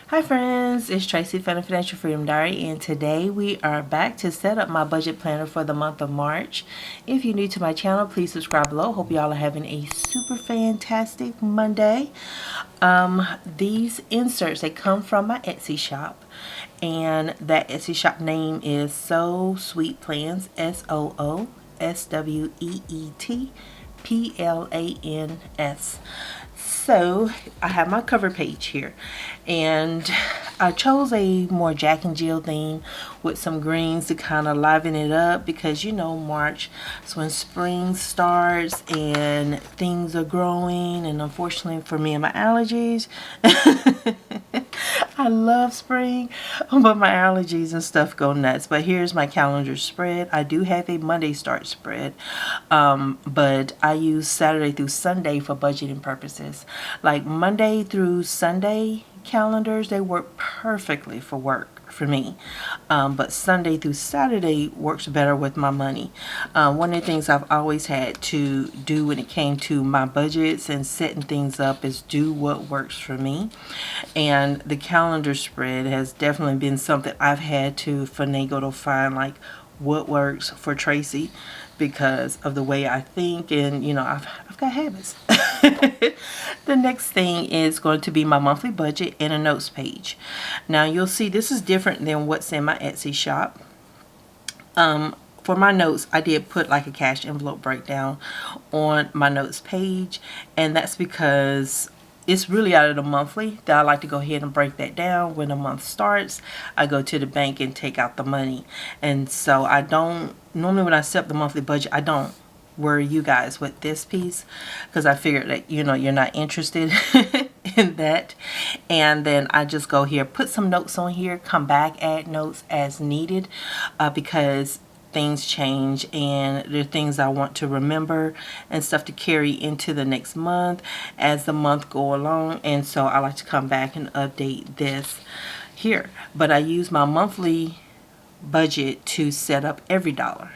Hi friends, it's Tracy from the Financial Freedom Diary, and today we are back to set up my budget planner for the month of March. If you're new to my channel, please subscribe below. Hope y'all are having a super fantastic Monday. These inserts, they come from my Etsy shop, and that Etsy shop name is So Sweet Plans, SOOSWEET PLANS. So I have my cover page here, and I chose a more Jack and Jill theme with some greens to kind of liven it up, because you know March is when spring starts and things are growing, and unfortunately for me and my allergies I love spring, but my allergies and stuff go nuts. But here's my calendar spread. I do have a Monday start spread, but I use Saturday through Sunday for budgeting purposes. Like Monday through Sunday calendars, they work perfectly for work for me, but Sunday through Saturday works better with my money. One of the things I've always had to do when it came to my budgets and setting things up is do what works for me, and the calendar spread has definitely been something I've had to finagle to find, like, what works for Tracy, because of the way I think, and you know, I've got habits. The next thing is going to be my monthly budget and a notes page. Now you'll see this is different than what's in my Etsy shop. For my notes, I did put like a cash envelope breakdown on my notes page, and that's because it's really out of the monthly that I like to go ahead and break that down. When the month starts, I go to the bank and take out the money. And so I don't, normally when I set up the monthly budget, I don't worry you guys with this piece, because I figured that, you know, you're not interested in that. And then I just go here, put some notes on here, come back, add notes as needed, because things change and there are things I want to remember and stuff to carry into the next month as the month go along. And so I like to come back and update this here. But I use my monthly budget to set up every dollar.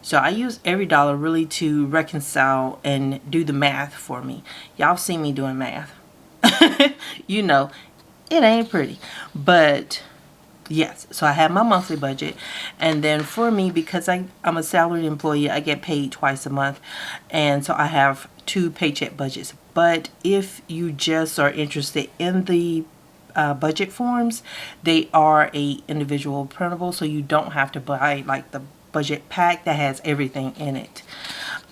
So I use every dollar really to reconcile and do the math for me. Y'all see me doing math. You know, it ain't pretty, but yes. So I have my monthly budget, and then for me, because I'm a salaried employee, I get paid twice a month, and so I have 2 paycheck budgets. But if you just are interested in the budget forms, they are a individual printable, so you don't have to buy like the budget pack that has everything in it.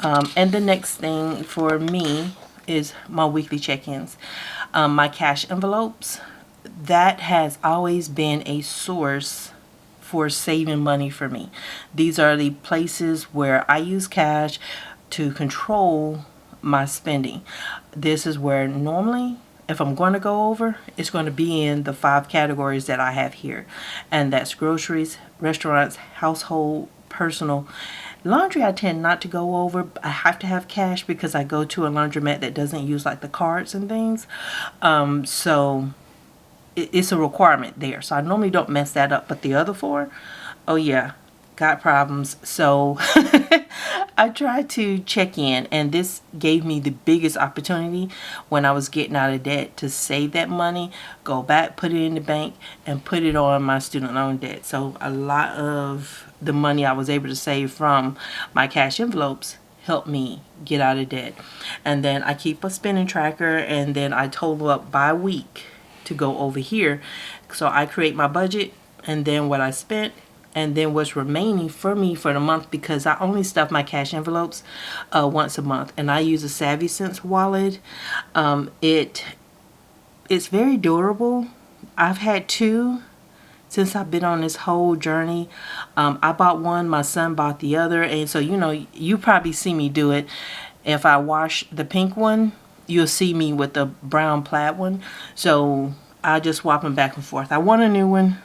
And the next thing for me is my weekly check-ins. My cash envelopes, that has always been a source for saving money for me. These are the places where I use cash to control my spending. This is where normally, if I'm going to go over, it's going to be in the 5 categories that I have here, and that's groceries, restaurants, household, personal. Laundry I tend not to go over. I have to have cash because I go to a laundromat that doesn't use like the cards and things, so it's a requirement there. So I normally don't mess that up. But the other 4, oh yeah, got problems. So I try to check in, and this gave me the biggest opportunity when I was getting out of debt to save that money, go back, put it in the bank, and put it on my student loan debt. So a lot of the money I was able to save from my cash envelopes helped me get out of debt. And then I keep a spending tracker, and then I total up by week to go over here. So I create my budget, and then what I spent, and then what's remaining for me for the month, because I only stuff my cash envelopes once a month, and I use a Savvy Sense wallet. It's very durable. I've had 2 since I've been on this whole journey. I bought one, my son bought the other, and so, you know, you probably see me do it. If I wash the pink one, you'll see me with the brown plaid one. So I just swap them back and forth. I want a new one.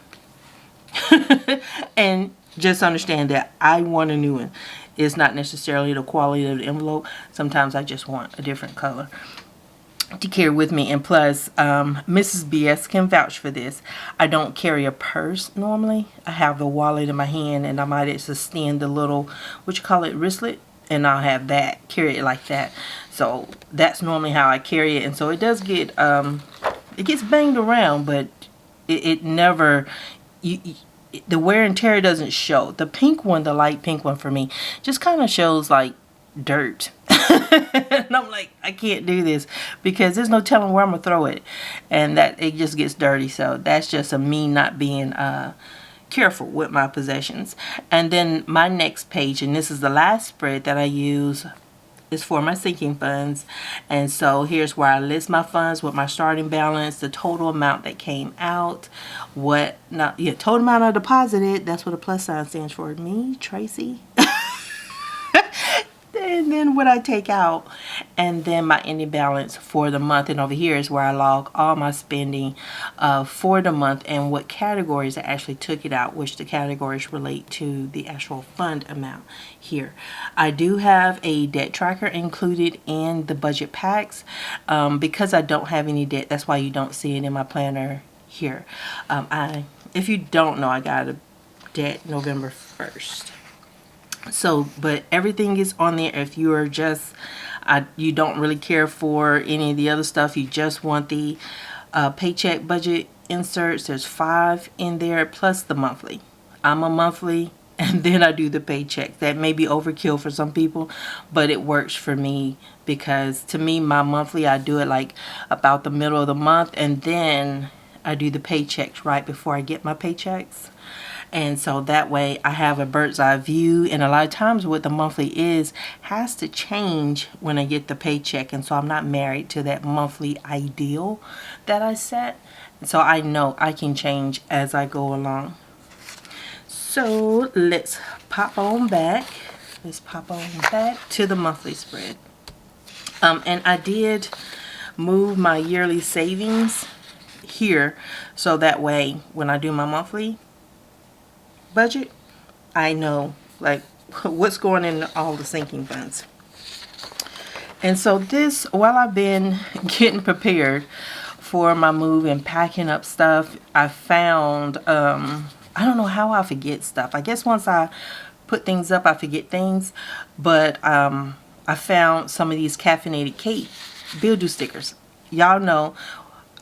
And just understand that I want a new one. It's not necessarily the quality of the envelope. Sometimes I just want a different color to carry with me. And plus, Mrs. BS can vouch for this. I don't carry a purse normally. I have the wallet in my hand, and I might extend the little, what you call it, wristlet, and I'll have that, carry it like that. So that's normally how I carry it. And so it does get It gets banged around, but it never, the wear and tear doesn't show. The pink one, the light pink one for me, just kind of shows like dirt. And I'm like, I can't do this because there's no telling where I'm gonna throw it, and that it just gets dirty. So that's just a me not being careful with my possessions. And then my next page, and this is the last spread that I use, is for my sinking funds. And so here's where I list my funds with my starting balance, the total amount that came out, total amount I deposited. That's what a plus sign stands for. Me, Tracy. And then what I take out, and then my ending balance for the month. And over here is where I log all my spending for the month and what categories I actually took it out, which the categories relate to the actual fund amount here. I do have a debt tracker included in the budget packs because I don't have any debt. That's why you don't see it in my planner here. If you don't know, I got a debt November 1st. So, but everything is on there. If you are just, you don't really care for any of the other stuff, you just want the paycheck budget inserts, there's 5 in there plus the monthly. I'm a monthly, and then I do the paycheck. That may be overkill for some people, but it works for me because to me, my monthly, I do it like about the middle of the month, and then I do the paychecks right before I get my paychecks. And so that way I have a bird's eye view, and a lot of times what the monthly has to change when I get the paycheck, and so I'm not married to that monthly ideal that I set. So I know I can change as I go along. So let's pop on back. Let's pop on back to the monthly spread. And I did move my yearly savings here, so that way when I do my monthly budget, I know like what's going in all the sinking funds. And so this, while I've been getting prepared for my move and packing up stuff, I found I don't know how I forget stuff. I guess once I put things up, I forget things. But I found some of these Caffeinated Kate Build-Do stickers. Y'all know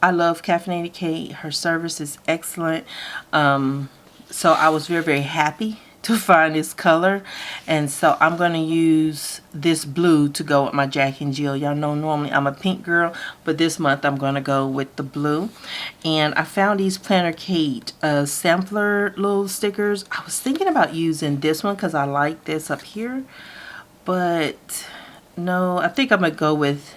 I love Caffeinated Kate. Her service is excellent. So I was very, very happy to find this color. And so I'm going to use this blue to go with my Jack and Jill. Y'all know normally I'm a pink girl, but this month I'm going to go with the blue. And I found these Planner Kate sampler little stickers. I was thinking about using this one because I like this up here. But no, I think I'm going to go with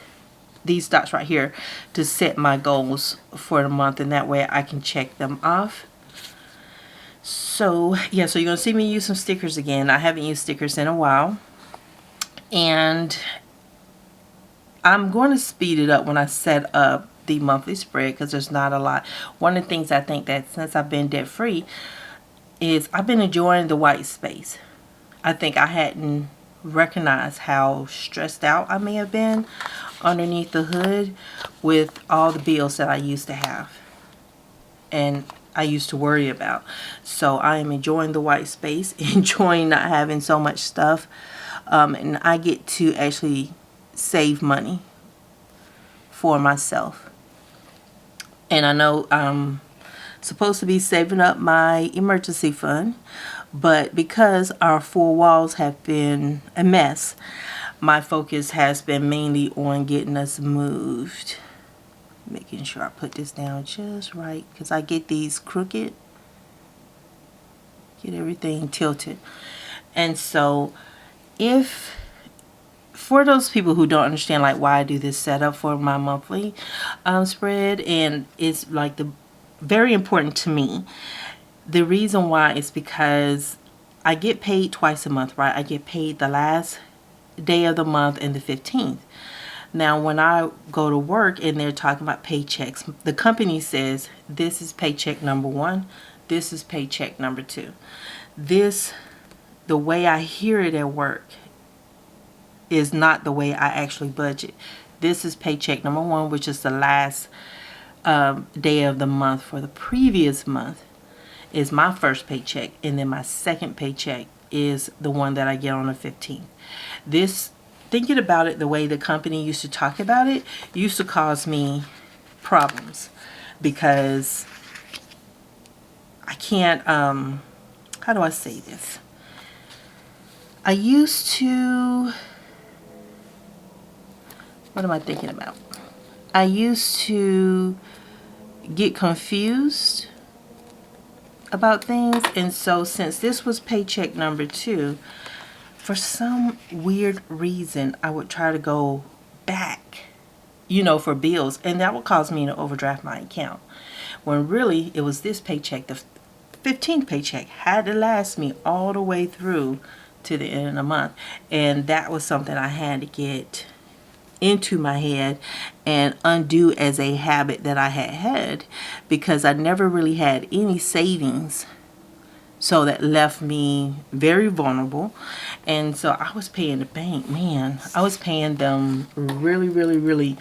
these dots right here to set my goals for the month. And that way I can check them off. So yeah, so you're going to see me use some stickers again. I haven't used stickers in a while. And I'm going to speed it up when I set up the monthly spread because there's not a lot. One of the things I think that since I've been debt free is I've been enjoying the white space. I think I hadn't recognized how stressed out I may have been underneath the hood with all the bills that I used to have. And I used to worry about. So I am enjoying the white space, enjoying not having so much stuff, and I get to actually save money for myself. And I know I'm supposed to be saving up my emergency fund, but because our 4 walls have been a mess, my focus has been mainly on getting us moved. Making sure I put this down just right because I get these crooked, get everything tilted. And so if for those people who don't understand like why I do this setup for my monthly spread, and it's like very important to me, the reason why is because I get paid twice a month, right? I get paid the last day of the month and the 15th. Now, when I go to work and they're talking about paychecks, the company says, this is paycheck number 1, this is paycheck number 2. This, the way I hear it at work, is not the way I actually budget. This is paycheck number 1, which is the last day of the month for the previous month, is my first paycheck. And then my second paycheck is the one that I get on the 15th. This, thinking about it the way the company used to talk about it, used to cause me problems because I can't, how do I say this? I used to, what am I thinking about? I used to get confused about things, and so since this was paycheck number 2, for some weird reason I would try to go back, for bills, and that would cause me to overdraft my account, when really it was this paycheck, the 15th paycheck, had to last me all the way through to the end of the month. And that was something I had to get into my head and undo as a habit that I had, because I never really had any savings. So that left me very vulnerable. And so I was paying the bank, man. I was paying them really, really, really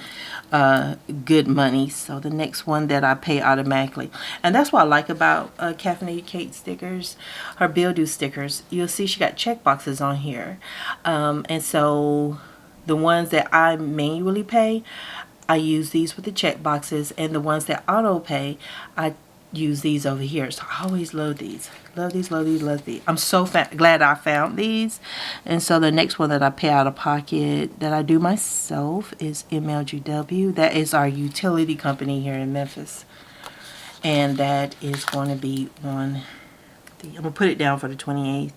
good money. So the next one that I pay automatically. And that's what I like about Caffeinated Kate stickers, her bill due stickers. You'll see she got check boxes on here. And so the ones that I manually pay, I use these with the check boxes. And the ones that auto pay, I use these over here. So I always love these. Love these, love these, love these. I'm so glad I found these. And so the next one that I pay out of pocket that I do myself is MLGW. That is our utility company here in Memphis. And that is going to be on I'm going to put it down for the 28th.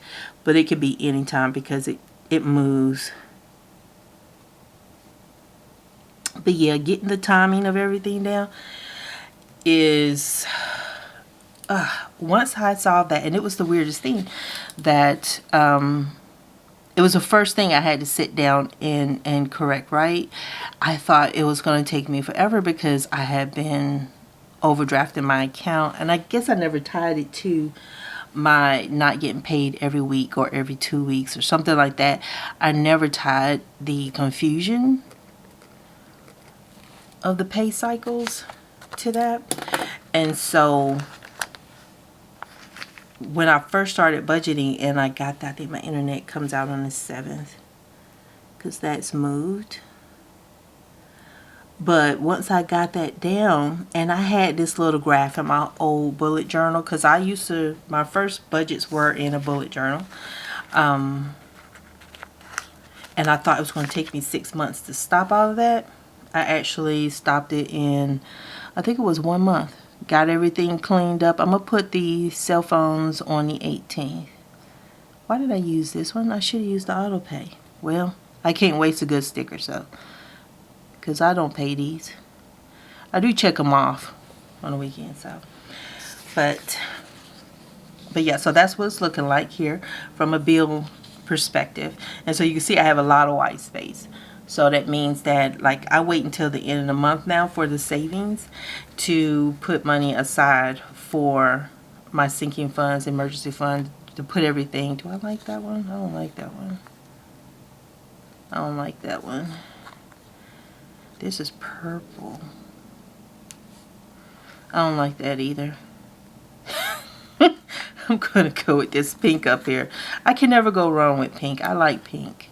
But it could be anytime because it moves. But yeah, getting the timing of everything down is... once I saw that, and it was the weirdest thing, that it was the first thing I had to sit down and correct, right? I thought it was going to take me forever because I had been overdrafting my account, and I guess I never tied it to my not getting paid every week or every 2 weeks or something like that. I never tied the confusion of the pay cycles to that. And so when I first started budgeting and I got that, I think my internet comes out on the 7th because that's moved. But once I got that down, and I had this little graph in my old bullet journal, because my first budgets were in a bullet journal. And I thought it was going to take me 6 months to stop all of that. I actually stopped it in, I think it was 1 month. Got everything cleaned up. I'm going to put the cell phones on the 18th. Why did I use this one? I should have used the auto pay. Well, I can't waste a good sticker, so. Because I don't pay these. I do check them off on the weekend, so. But yeah, so that's what it's looking like here from a bill perspective. And so you can see I have a lot of white space. So that means that, like, I wait until the end of the month now for the savings to put money aside for my sinking funds, emergency fund, to put everything. Do I like that one? I don't like that one. I don't like that one. This is purple. I don't like that either. I'm going to go with this pink up here. I can never go wrong with pink. I like pink.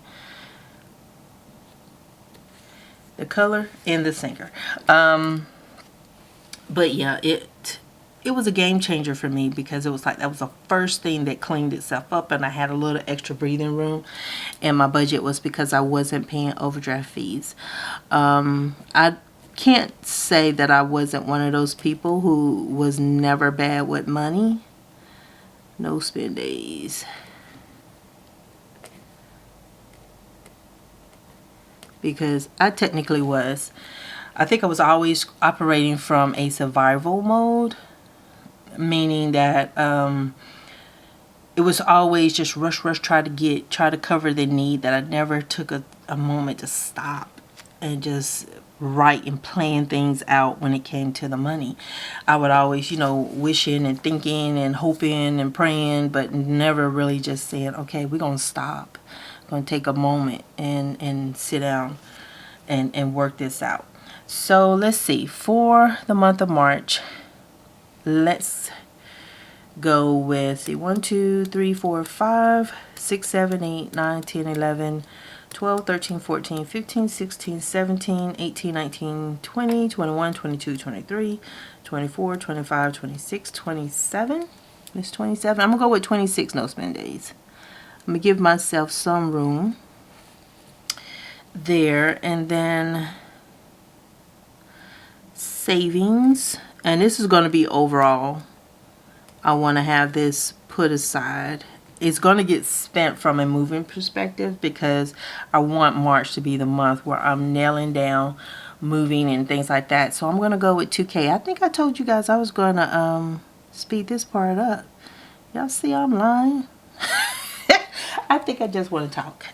The color and the sinker. But yeah, it was a game changer for me, because it was like that was the first thing that cleaned itself up, and I had a little extra breathing room in my budget, was because I wasn't paying overdraft fees. I can't say that I wasn't one of those people who was never bad with money. No spend days. Because I technically was. I think I was always operating from a survival mode, meaning that it was always just rush, try to cover the need, that I never took a moment to stop and just write and plan things out when it came to the money. I would always, wishing and thinking and hoping and praying, but never really just saying, okay, we're going to stop. Going to take a moment and sit down and work this out. So let's see, for the month of March, let's go with the 1, 2, 3, 4, 5, 6, 7, 8, 9, 10, 11, 12, 13, 14, 15, 16, 17, 18, 19, 20, 21, 22, 23, 24, 25, 26, 27. It's 27. I'm going to go with 26 no spend days. I'm going to give myself some room there. And then savings. And this is going to be overall. I want to have this put aside. It's going to get spent from a moving perspective because I want March to be the month where I'm nailing down moving and things like that. So I'm going to go with 2K. I think I told you guys I was going to speed this part up. Y'all see I'm lying? I think I just want to talk.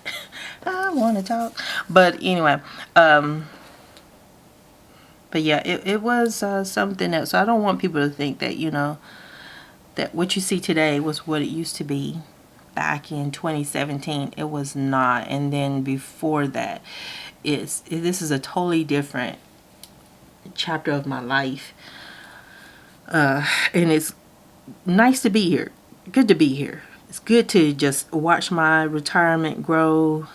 I want to talk. But anyway, but yeah, it was something else. So I don't want people to think that, you know, that what you see today was what it used to be back in 2017. It was not. And then before that, this is a totally different chapter of my life. And it's nice to be here. Good to be here. It's good to just watch my retirement grow.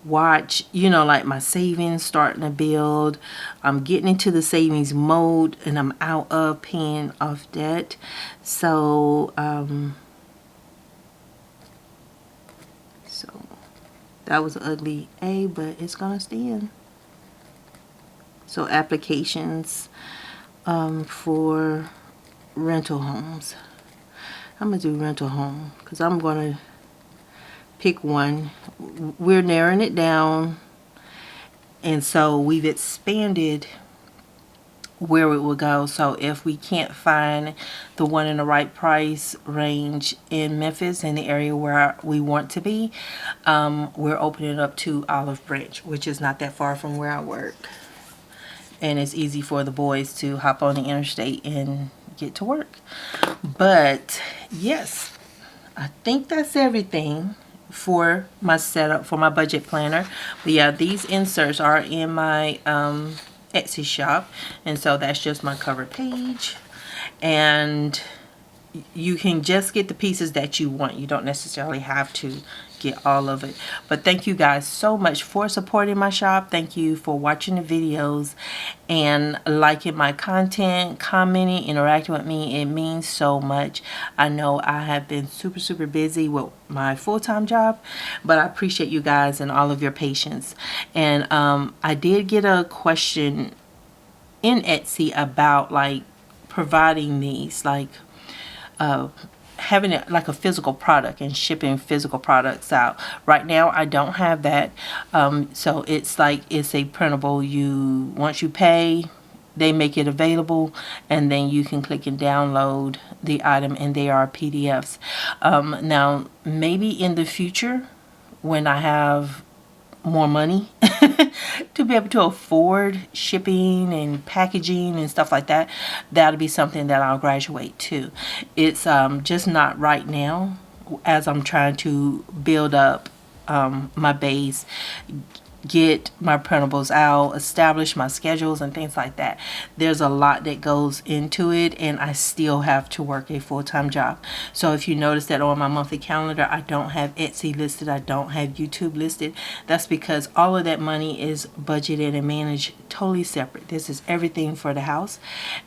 Watch, you know, like my savings starting to build. I'm getting into the savings mode and I'm out of paying off debt. So that was an ugly A, but it's gonna stand. So applications for rental homes. I'm gonna do rental home because I'm gonna pick one. We're narrowing it down, and so we've expanded where it will go. So if we can't find the one in the right price range in Memphis, in the area where we want to be, we're opening up to Olive Branch, which is not that far from where I work, and it's easy for the boys to hop on the interstate and get to work. But yes, I think that's everything for my setup for my budget planner. But yeah, these inserts are in my Etsy shop, and so that's just my cover page, and you can just get the pieces that you want. You don't necessarily have to get all of it. But thank you guys so much for supporting my shop. Thank you for watching the videos and liking my content, commenting, interacting with me. It means so much. I know I have been super busy with my full-time job, but I appreciate you guys and all of your patience. And I did get a question in Etsy about like providing these, like having it like a physical product and shipping physical products out. Right now I don't have that. So it's like, it's a printable. Once you pay, they make it available, and then you can click and download the item, and they are PDFs. Now maybe in the future when I have more money to be able to afford shipping and packaging and stuff like that, that'll be something that I'll graduate to. It's just not right now, as I'm trying to build up my base, get my printables out, establish my schedules and things like that. There's a lot that goes into it, and I still have to work a full-time job. So if you notice that on my monthly calendar I don't have Etsy listed, I don't have YouTube listed, that's because all of that money is budgeted and managed totally separate. This is everything for the house,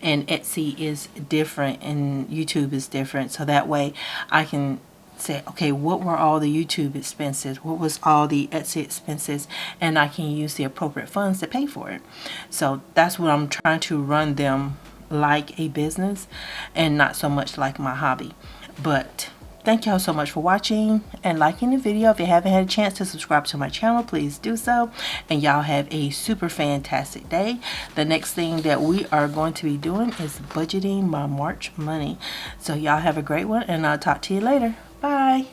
and Etsy is different and YouTube is different. So that way I can say, okay, what were all the YouTube expenses? What was all the Etsy expenses? And I can use the appropriate funds to pay for it. So that's what I'm trying to run them like a business and not so much like my hobby. But thank y'all so much for watching and liking the video. If you haven't had a chance to subscribe to my channel, please do so. And y'all have a super fantastic day. The next thing that we are going to be doing is budgeting my March money. So y'all have a great one, and I'll talk to you later. Bye.